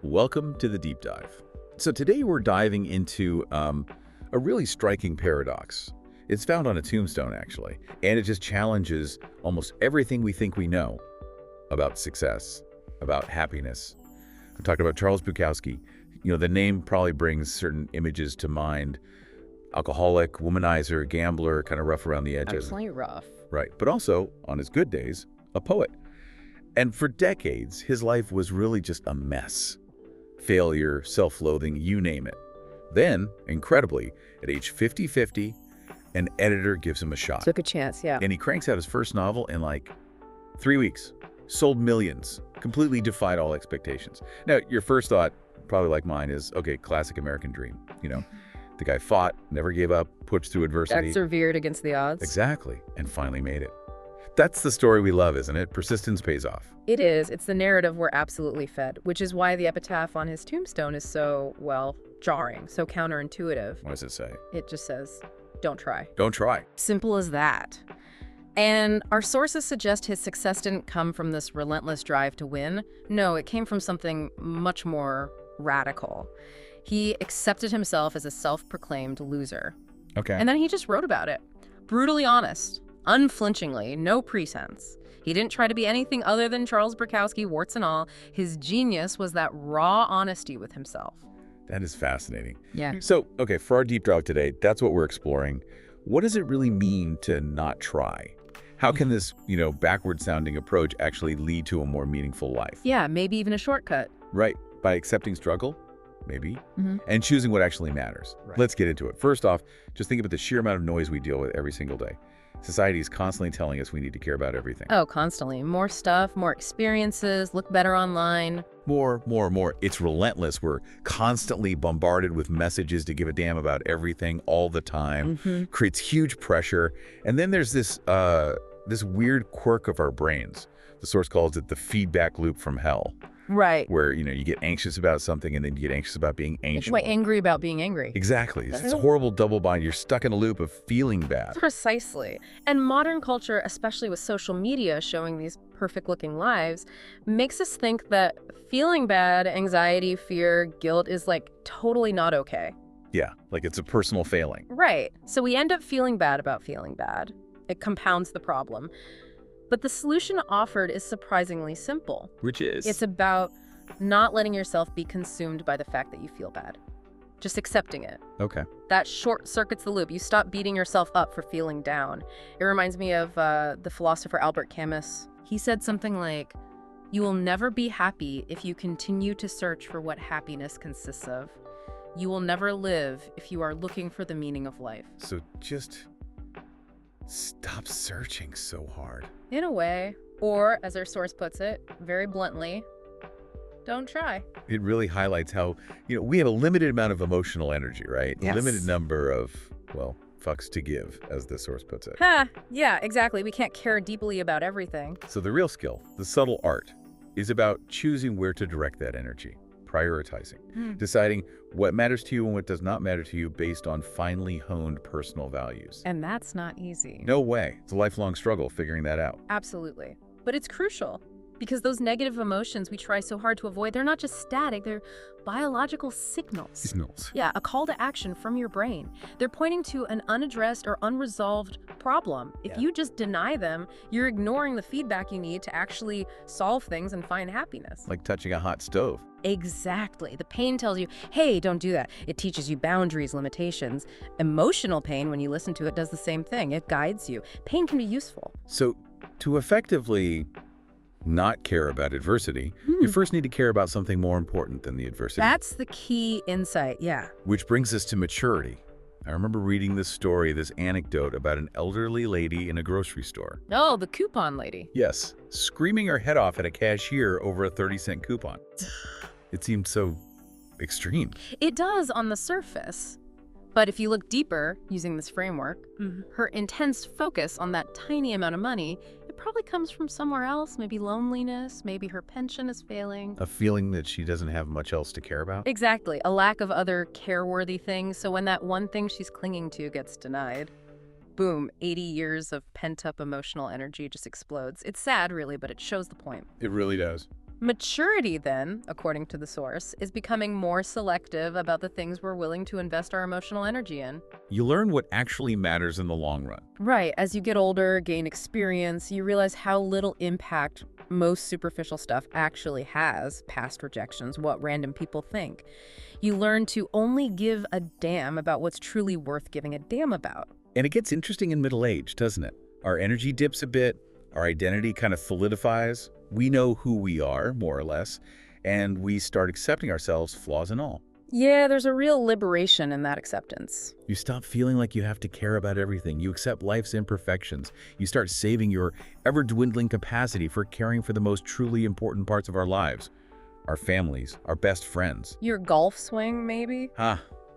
Welcome to the Deep Dive. So today we're diving into a really striking paradox. It's found on a tombstone, actually, and it just challenges almost everything we think we know about success, about happiness. I'm talking about Charles Bukowski. The name probably brings certain images to mind. Alcoholic, womanizer, gambler, kind of rough around the edges. Definitely rough. Right, but also, on his good days, a poet. And for decades, his life was really just a mess. Failure, self-loathing, you name it. Then, incredibly, at age 50, an editor gives him a shot. Took a chance, yeah. And he cranks out his first novel in like 3 weeks. Sold millions. Completely defied all expectations. Now, your first thought, probably like mine, is, okay, classic American dream. The guy fought, never gave up, pushed through adversity. Persevered against the odds. Exactly, and finally made it. That's the story we love, isn't it? Persistence pays off. It is. It's the narrative we're absolutely fed, which is why the epitaph on his tombstone is so, jarring, so counterintuitive. What does it say? It just says, don't try. Don't try. Simple as that. And our sources suggest his success didn't come from this relentless drive to win. No, it came from something much more radical. He accepted himself as a self-proclaimed loser. Okay. And then he just wrote about it. Brutally honest, unflinchingly, no pretense. He didn't try to be anything other than Charles Bukowski, warts and all. His genius was that raw honesty with himself. That is fascinating. Yeah. So, okay, for our deep dive today, that's what we're exploring. What does it really mean to not try? How can this, backward-sounding approach actually lead to a more meaningful life? Yeah, maybe even a shortcut. Right. By accepting struggle, maybe, Mm-hmm. and choosing what actually matters. Right. Let's get into it. First off, just think about the sheer amount of noise we deal with every single day. Society is constantly telling us we need to care about everything. Oh, constantly. More stuff, more experiences, look better online. More. It's relentless. We're constantly bombarded with messages to give a damn about everything all the time. Mm-hmm. Creates huge pressure. And then there's this weird quirk of our brains. The source calls it the feedback loop from hell. Right. Where, you get anxious about something and then you get anxious about being anxious. It's why angry about being angry. Exactly. It's this horrible double bind. You're stuck in a loop of feeling bad. Precisely. And modern culture, especially with social media showing these perfect-looking lives, makes us think that feeling bad, anxiety, fear, guilt is totally not okay. Yeah, like it's a personal failing. Right. So we end up feeling bad about feeling bad. It compounds the problem. But the solution offered is surprisingly simple. Which is? It's about not letting yourself be consumed by the fact that you feel bad. Just accepting it. Okay. That short circuits the loop. You stop beating yourself up for feeling down. It reminds me of the philosopher Albert Camus. He said something like, "You will never be happy if you continue to search for what happiness consists of. You will never live if you are looking for the meaning of life." So just stop searching so hard. In a way, or as our source puts it, very bluntly, don't try. It really highlights how, we have a limited amount of emotional energy, right? Yes. A limited number of, fucks to give, as the source puts it. Yeah, exactly. We can't care deeply about everything. So the real skill, the subtle art, is about choosing where to direct that energy, prioritizing, deciding what matters to you and what does not matter to you based on finely honed personal values. And that's not easy. No way. It's a lifelong struggle figuring that out. Absolutely. But it's crucial because those negative emotions we try so hard to avoid, they're not just static, they're biological signals. Yeah, a call to action from your brain. They're pointing to an unaddressed or unresolved problem. If you just deny them, you're ignoring the feedback you need to actually solve things and find happiness. Like touching a hot stove. Exactly. The pain tells you, hey, don't do that. It teaches you boundaries, limitations. Emotional pain, when you listen to it, does the same thing. It guides you. Pain can be useful. So to effectively not care about adversity, you first need to care about something more important than the adversity. That's the key insight, yeah. Which brings us to maturity. I remember reading this story, this anecdote about an elderly lady in a grocery store. Oh, the coupon lady. Yes, screaming her head off at a cashier over a 30-cent coupon. It seemed so extreme. It does on the surface. But if you look deeper, using this framework, her intense focus on that tiny amount of money, it probably comes from somewhere else, maybe loneliness, maybe her pension is failing. A feeling that she doesn't have much else to care about? Exactly, a lack of other care-worthy things, so when that one thing she's clinging to gets denied, boom, 80 years of pent-up emotional energy just explodes. It's sad, really, but it shows the point. It really does. Maturity, then, according to the source, is becoming more selective about the things we're willing to invest our emotional energy in. You learn what actually matters in the long run. Right. As you get older, gain experience, you realize how little impact most superficial stuff actually has, past rejections, what random people think. You learn to only give a damn about what's truly worth giving a damn about. And it gets interesting in middle age, doesn't it? Our energy dips a bit, our identity kind of solidifies. We know who we are, more or less, and we start accepting ourselves, flaws and all. Yeah, there's a real liberation in that acceptance. You stop feeling like you have to care about everything. You accept life's imperfections. You start saving your ever-dwindling capacity for caring for the most truly important parts of our lives. Our families, our best friends. Your golf swing, maybe?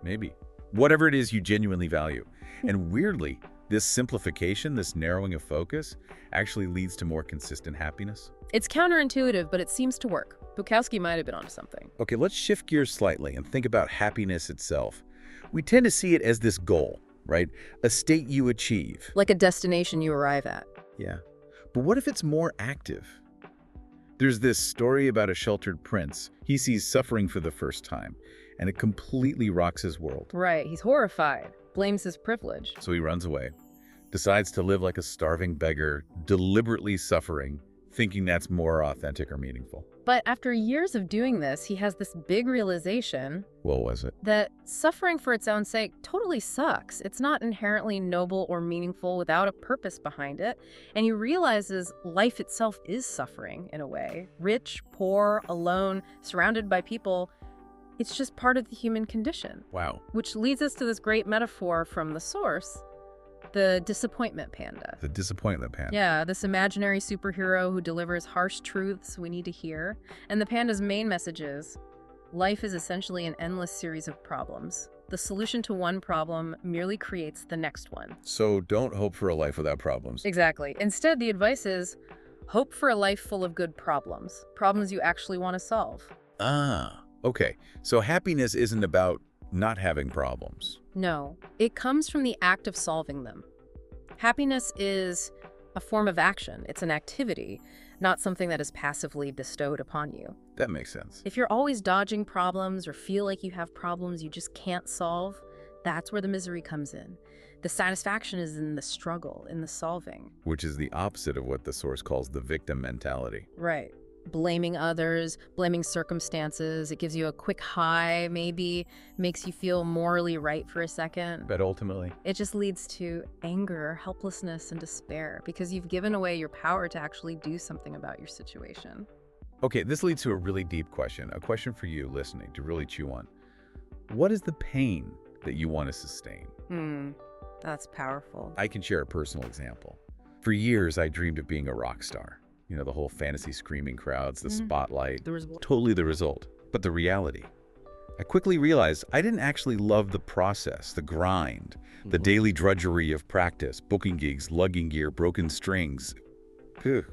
Maybe. Whatever it is you genuinely value. And weirdly, this simplification, this narrowing of focus, actually leads to more consistent happiness. It's counterintuitive, but it seems to work. Bukowski might have been onto something. Okay, let's shift gears slightly and think about happiness itself. We tend to see it as this goal, right? A state you achieve. Like a destination you arrive at. Yeah. But what if it's more active? There's this story about a sheltered prince. He sees suffering for the first time, and it completely rocks his world. Right, he's horrified. Blames his privilege. So he runs away, decides to live like a starving beggar, deliberately suffering, thinking that's more authentic or meaningful. But after years of doing this, he has this big realization. What was it? That suffering for its own sake totally sucks. It's not inherently noble or meaningful without a purpose behind it. And he realizes life itself is suffering in a way. Rich, poor, alone, surrounded by people. It's just part of the human condition. Wow. Which leads us to this great metaphor from the source, the disappointment panda. The disappointment panda. Yeah, this imaginary superhero who delivers harsh truths we need to hear. And the panda's main message is, life is essentially an endless series of problems. The solution to one problem merely creates the next one. So don't hope for a life without problems. Exactly. Instead, the advice is, hope for a life full of good problems. Problems you actually want to solve. Okay, so happiness isn't about not having problems. No, it comes from the act of solving them. Happiness is a form of action. It's an activity, not something that is passively bestowed upon you. That makes sense. If you're always dodging problems or feel like you have problems you just can't solve, that's where the misery comes in. The satisfaction is in the struggle, in the solving. Which is the opposite of what the source calls the victim mentality. Right. Blaming others, blaming circumstances. It gives you a quick high, maybe, makes you feel morally right for a second. But ultimately, it just leads to anger, helplessness, and despair because you've given away your power to actually do something about your situation. Okay, this leads to a really deep question, a question for you listening to really chew on. What is the pain that you want to sustain? That's powerful. I can share a personal example. For years, I dreamed of being a rock star. You know, the whole fantasy screaming crowds, the spotlight, totally the result. But the reality, I quickly realized I didn't actually love the process, the grind, the daily drudgery of practice, booking gigs, lugging gear, broken strings. Phew.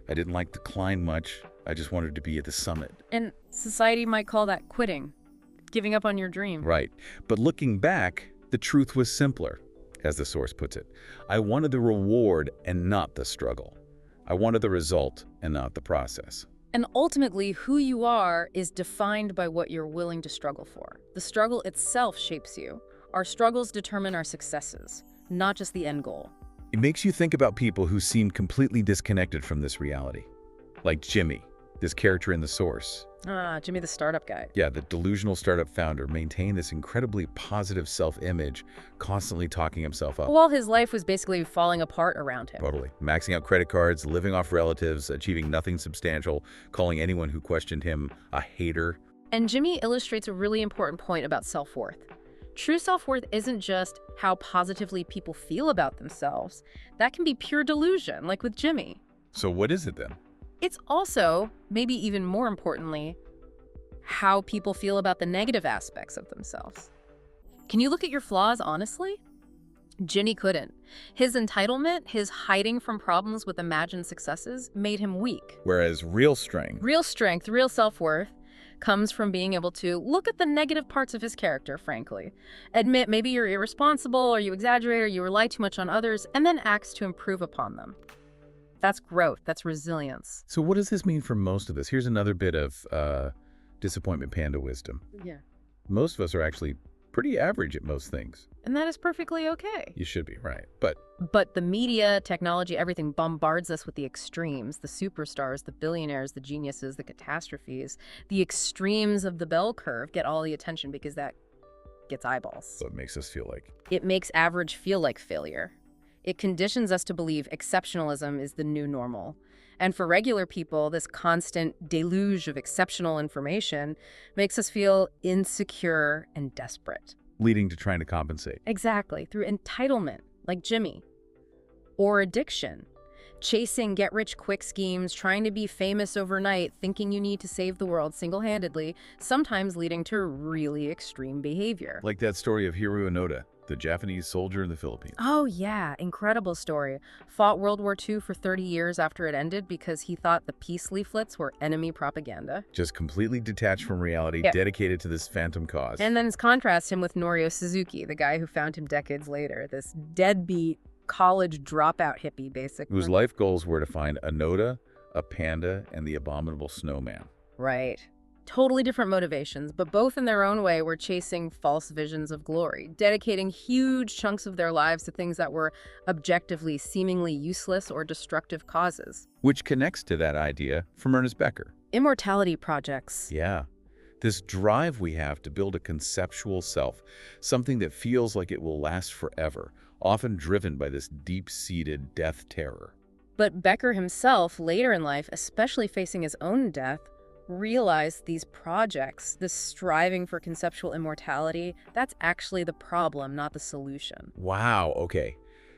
I didn't like the climb much. I just wanted to be at the summit. And society might call that quitting, giving up on your dream. Right. But looking back, the truth was simpler, as the source puts it. I wanted the reward and not the struggle. I wanted the result and not the process. And ultimately, who you are is defined by what you're willing to struggle for. The struggle itself shapes you. Our struggles determine our successes, not just the end goal. It makes you think about people who seem completely disconnected from this reality. Like Jimmy, this character in the source. Jimmy the startup guy. Yeah, the delusional startup founder maintained this incredibly positive self-image, constantly talking himself up. Well, his life was basically falling apart around him. Totally. Maxing out credit cards, living off relatives, achieving nothing substantial, calling anyone who questioned him a hater. And Jimmy illustrates a really important point about self-worth. True self-worth isn't just how positively people feel about themselves. That can be pure delusion, like with Jimmy. So what is it then? It's also, maybe even more importantly, how people feel about the negative aspects of themselves. Can you look at your flaws honestly? Jimmy couldn't. His entitlement, his hiding from problems with imagined successes, made him weak. Whereas real strength, real self-worth, comes from being able to look at the negative parts of his character, frankly. Admit maybe you're irresponsible, or you exaggerate, or you rely too much on others, and then acts to improve upon them. That's growth. That's resilience. So what does this mean for most of us? Here's another bit of disappointment panda wisdom. Yeah. Most of us are actually pretty average at most things. And that is perfectly okay. You should be, right. But the media, technology, everything bombards us with the extremes, the superstars, the billionaires, the geniuses, the catastrophes. The extremes of the bell curve get all the attention because that gets eyeballs. so it makes us feel like, It makes average feel like failure. It conditions us to believe exceptionalism is the new normal. And for regular people, this constant deluge of exceptional information makes us feel insecure and desperate. leading to trying to compensate. Exactly, through entitlement, like Jimmy. Or addiction. Chasing get-rich-quick schemes, trying to be famous overnight, thinking you need to save the world single-handedly, sometimes leading to really extreme behavior. Like that story of Hiroshi Onoda, the Japanese soldier in the Philippines. Oh yeah, incredible story. Fought World War II for 30 years after it ended because he thought the peace leaflets were enemy propaganda. Just completely detached from reality, Yeah. dedicated to this phantom cause. And then contrast him with Norio Suzuki, the guy who found him decades later, this deadbeat college dropout hippie, basically. whose life goals were to find Onoda, a panda, and the abominable snowman. Right. Totally different motivations, but both in their own way were chasing false visions of glory, dedicating huge chunks of their lives to things that were objectively seemingly useless or destructive causes. Which connects to that idea from Ernest Becker. Immortality projects. Yeah. This drive we have to build a conceptual self, something that feels like it will last forever, often driven by this deep-seated death terror. But Becker himself, later in life, especially facing his own death, realized these projects, this striving for conceptual immortality, that's actually the problem, not the solution. Wow, okay.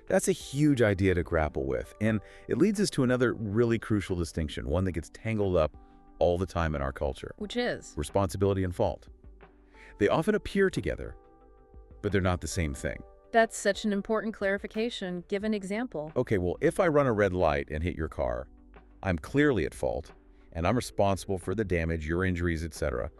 That's a huge idea to grapple with, and it leads us to another really crucial distinction, one that gets tangled up all the time in our culture. Which is? Responsibility and fault. They often appear together, but they're not the same thing. That's such an important clarification. Give an example. Okay, well, if I run a red light and hit your car, I'm clearly at fault, and I'm responsible for the damage, your injuries, etc.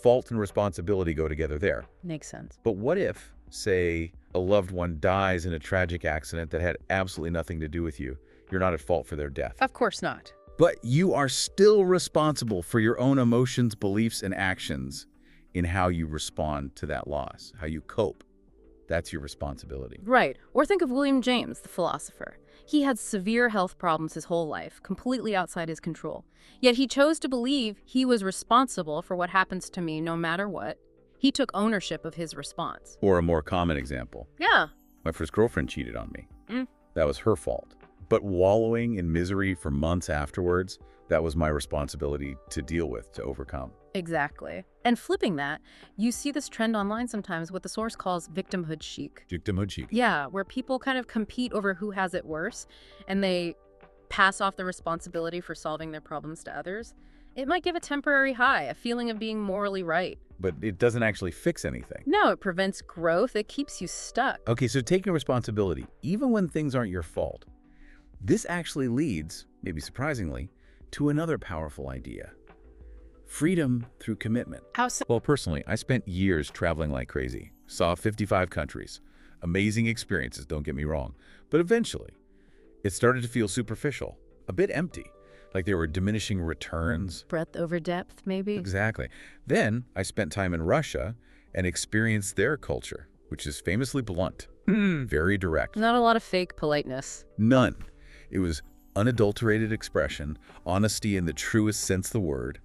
Fault and responsibility go together there. Makes sense. But what if, say, a loved one dies in a tragic accident that had absolutely nothing to do with you? You're not at fault for their death. Of course not. But you are still responsible for your own emotions, beliefs, and actions in how you respond to that loss, how you cope. That's your responsibility. Right. Or think of William James, the philosopher. He had severe health problems his whole life, completely outside his control. Yet he chose to believe he was responsible for what happens to me no matter what. He took ownership of his response. Or a more common example. Yeah. My first girlfriend cheated on me. Mm. That was her fault. But wallowing in misery for months afterwards, that was my responsibility to deal with, to overcome. Exactly. And flipping that, you see this trend online sometimes, what the source calls victimhood chic. Victimhood chic. Yeah, where people kind of compete over who has it worse, and they pass off the responsibility for solving their problems to others. It might give a temporary high, a feeling of being morally right. But it doesn't actually fix anything. No, it prevents growth. It keeps you stuck. Okay, so taking responsibility, even when things aren't your fault, this actually leads, maybe surprisingly, to another powerful idea. Freedom through commitment. How so? Well, personally, I spent years traveling like crazy. Saw 55 countries. Amazing experiences, don't get me wrong. But eventually, it started to feel superficial, a bit empty, like there were diminishing returns. Breadth over depth, maybe? Exactly. Then I spent time in Russia and experienced their culture, which is famously blunt, very direct. Not a lot of fake politeness. None. It was unadulterated expression, honesty in the truest sense of the word.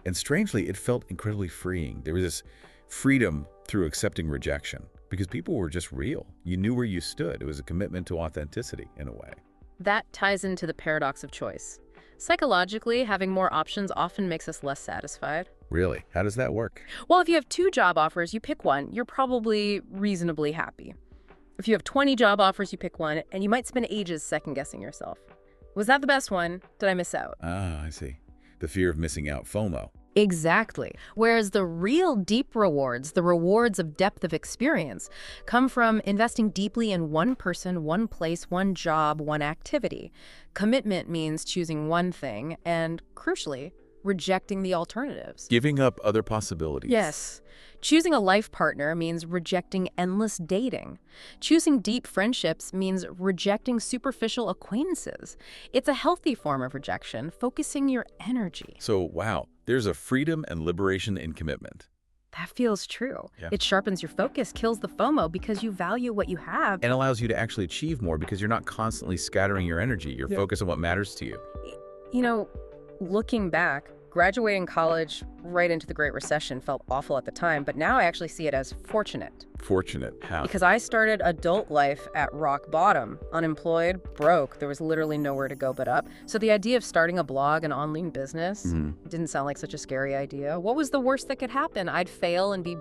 And strangely, it felt incredibly freeing. There was this freedom through accepting rejection because people were just real. You knew where you stood. It was a commitment to authenticity in a way. That ties into the paradox of choice. Psychologically, having more options often makes us less satisfied. Really? How does that work? Well, if you have 2 job offers, you pick one, you're probably reasonably happy. If you have 20 job offers, you pick one, and you might spend ages second-guessing yourself. Was that the best one? Did I miss out? Ah, I see. The fear of missing out, FOMO. Exactly. Whereas the real deep rewards, the rewards of depth of experience, come from investing deeply in one person, one place, one job, one activity. Commitment means choosing one thing and, crucially, rejecting the alternatives. Giving up other possibilities. Yes. Choosing a life partner means rejecting endless dating. Choosing deep friendships means rejecting superficial acquaintances. It's a healthy form of rejection, focusing your energy. So, wow, there's a freedom and liberation in commitment. That feels true. Yeah. It sharpens your focus, kills the FOMO because you value what you have. And allows you to actually achieve more because you're not constantly scattering your energy. You're focused on what matters to you. You know, looking back, graduating college right into the Great Recession felt awful at the time, but now I actually see it as fortunate. Fortunate. How? Because I started adult life at rock bottom, unemployed, broke. There was literally nowhere to go but up. So the idea of starting a blog and online business didn't sound like such a scary idea. What was the worst that could happen? I'd fail and be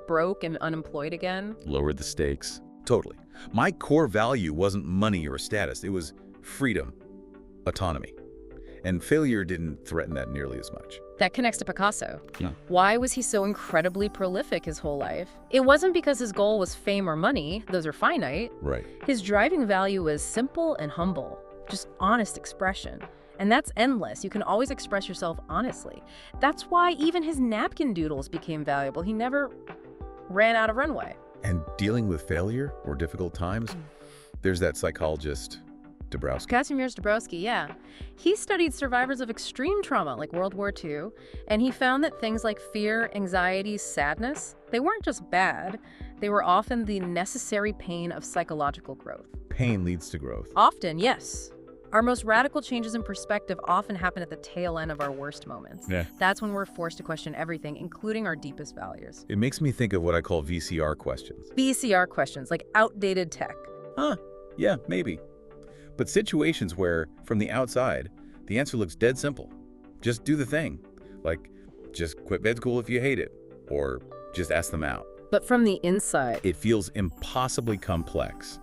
broke and unemployed again? Lowered the stakes. Totally. My core value wasn't money or status. It was freedom, autonomy. And failure didn't threaten that nearly as much. That connects to Picasso. Yeah. Why was he so incredibly prolific his whole life? It wasn't because his goal was fame or money. Those are finite. Right. His driving value was simple and humble, just honest expression. And that's endless. You can always express yourself honestly. That's why even his napkin doodles became valuable. He never ran out of runway. And dealing with failure or difficult times, there's that psychologist, Kazimierz Dabrowski, yeah. He studied survivors of extreme trauma like World War II, and he found that things like fear, anxiety, sadness, they weren't just bad. They were often the necessary pain of psychological growth. Pain leads to growth. Often, yes. Our most radical changes in perspective often happen at the tail end of our worst moments. Yeah. That's when we're forced to question everything, including our deepest values. It makes me think of what I call VCR questions. VCR questions, like outdated tech. Yeah, maybe. But situations where, from the outside, the answer looks dead simple. Just do the thing. Like, just quit med school if you hate it. Or just ask them out. But from the inside, It feels impossibly complex.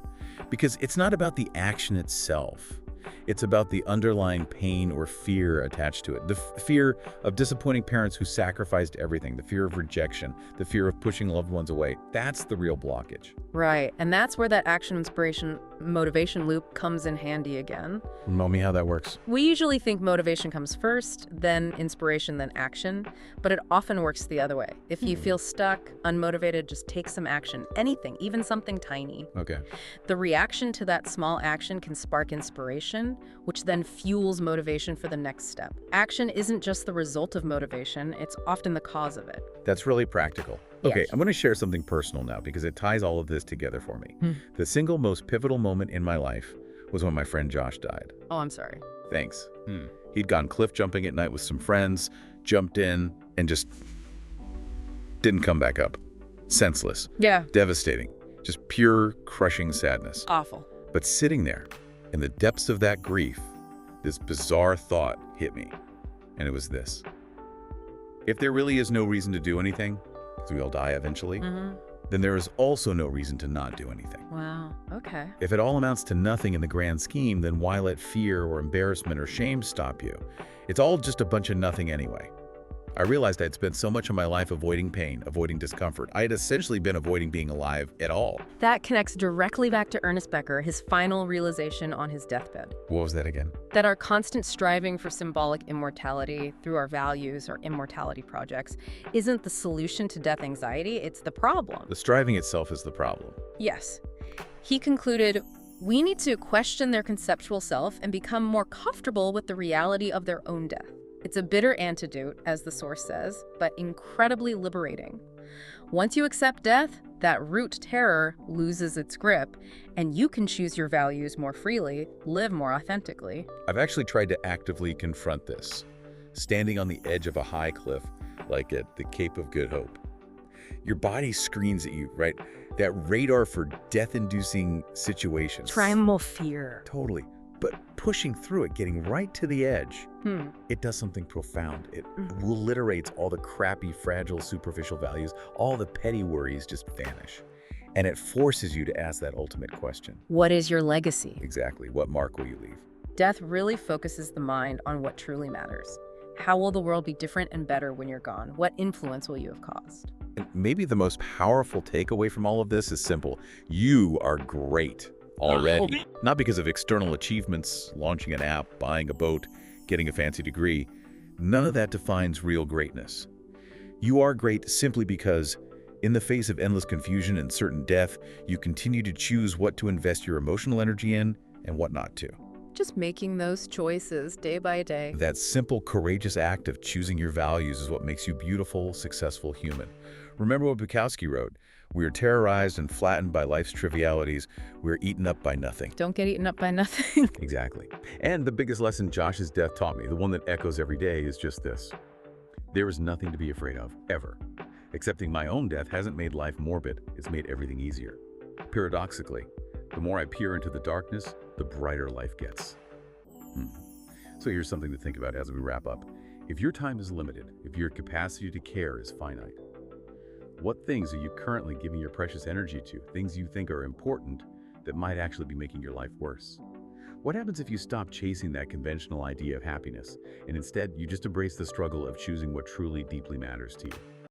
Because it's not about the action itself. It's about the underlying pain or fear attached to it. The fear of disappointing parents who sacrificed everything. The fear of rejection. The fear of pushing loved ones away. That's the real blockage. right. And that's where that action, inspiration, motivation loop comes in handy again. Tell me how that works. We usually think motivation comes first, then inspiration, then action, but it often works the other way. If you feel stuck, unmotivated, just take some action. Anything, even something tiny. Okay. The reaction to that small action can spark inspiration, which then fuels motivation for the next step. Action isn't just the result of motivation, it's often the cause of it. That's really practical. Okay, Yes. I'm going to share something personal now because it ties all of this together for me. The single most pivotal moment in my life was when my friend Josh died. Oh, I'm sorry. Thanks. He'd gone cliff jumping at night with some friends, jumped in, and just didn't come back up. Senseless. Yeah. Devastating. Just pure, crushing sadness. Awful. But sitting there, in the depths of that grief, this bizarre thought hit me. And it was this. If there really is no reason to do anything, because we all die eventually, then there is also no reason to not do anything. Wow. Okay. If it all amounts to nothing in the grand scheme, then why let fear or embarrassment or shame stop you? It's all just a bunch of nothing anyway. I realized I'd spent so much of my life avoiding pain, avoiding discomfort. I had essentially been avoiding being alive at all. That connects directly back to Ernest Becker, his final realization on his deathbed. What was that again? That our constant striving for symbolic immortality through our values or immortality projects isn't the solution to death anxiety, it's the problem. The striving itself is the problem. Yes. He concluded, we need to question their conceptual self and become more comfortable with the reality of their own death. It's a bitter antidote, as the source says, but incredibly liberating. Once you accept death, that root terror loses its grip, and you can choose your values more freely, live more authentically. I've actually tried to actively confront this, standing on the edge of a high cliff, like at the Cape of Good Hope. Your body screams at you, right? That radar for death-inducing situations. Primal fear. Totally. But pushing through it, getting right to the edge, it does something profound. It obliterates all the crappy, fragile, superficial values. All the petty worries just vanish. And it forces you to ask that ultimate question. What is your legacy? Exactly. What mark will you leave? Death really focuses the mind on what truly matters. How will the world be different and better when you're gone? What influence will you have caused? And maybe the most powerful takeaway from all of this is simple. You are great already. Not because of external achievements, launching an app, buying a boat, getting a fancy degree. None of that defines real greatness. You are great simply because, in the face of endless confusion and certain death, you continue to choose what to invest your emotional energy in and what not to. Just making those choices day by day. That simple, courageous act of choosing your values is what makes you beautiful, successful human. Remember what Bukowski wrote, "We are terrorized and flattened by life's trivialities. We are eaten up by nothing." Don't get eaten up by nothing. Exactly. And the biggest lesson Josh's death taught me, the one that echoes every day, is just this. There is nothing to be afraid of, ever. Accepting my own death hasn't made life morbid, it's made everything easier. Paradoxically, the more I peer into the darkness, the brighter life gets. So here's something to think about as we wrap up. If your time is limited, if your capacity to care is finite, what things are you currently giving your precious energy to? Things you think are important that might actually be making your life worse? What happens if you stop chasing that conventional idea of happiness and instead you just embrace the struggle of choosing what truly deeply matters to you?